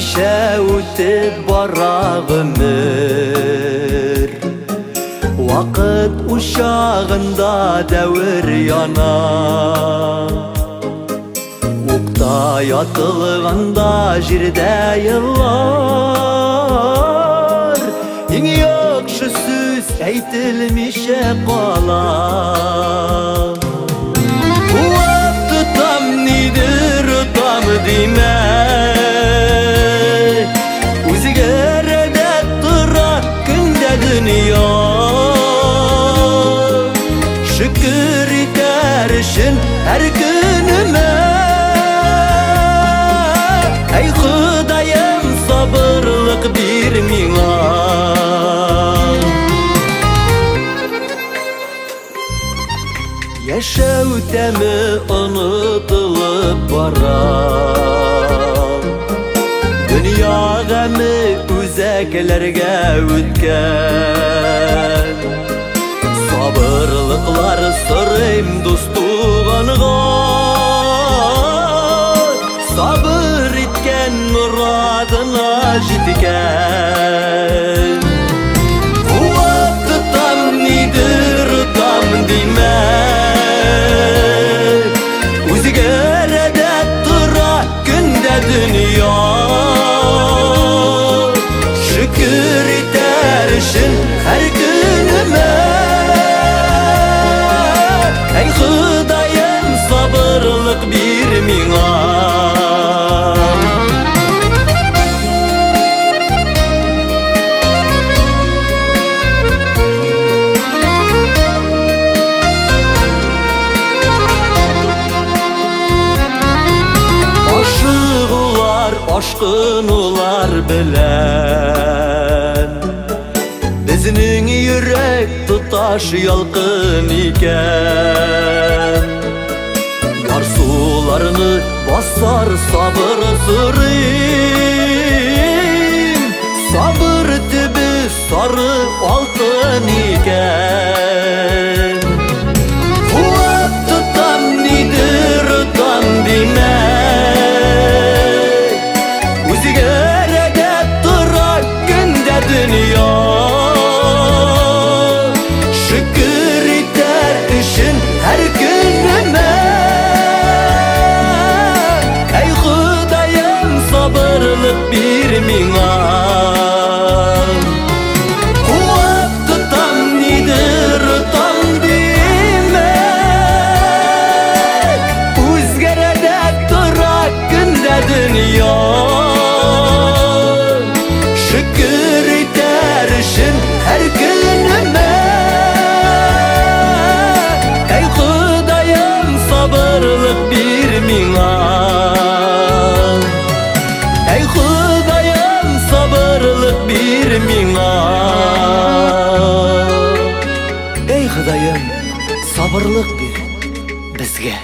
Etmişe ötüp bara ömür, vakit uşağında devir yana. Ukta yatılganda jirde yıllar, en yakşı söz eytilmişe kalar. Vakti tam nidir tam dime, o'zgarada turar kunda dunyo. Shukr etarishim har kunime, ey Xudoyim sabrlik ber menga. Yaşav temi unutulup barar, dünya gami uzaklarga o'tgan. Sabırlıklar so'rayim do'stug'onga, sabr etgan murodina yetgan. Vaqti tam nidir tam dema, o'zgarada turar kunda dunyo. Shukr etarishim har kunime, ey Xudoyim sabrlik ber menga. Aşkın ular bilen, bizning yürek tutaş yalqın iken. Yar sularını basar sabır sırrım, sabır tibi sarı altın iken. Vakti tam nidir tam deme, o'zgarada turar kunda dunyo. Shukr etarishim har kunime, ey Xudoyim sabrlik ber menga. Vaqti tam nidir tam demak, o'zgarada turar kunda dunyo. Shukr etarishim har kunime, ey Xudoyim sabrlik ber menga. Ey Xudoyim sabrlik ber menga. Ey Xudoyim sabrlik ber bizga.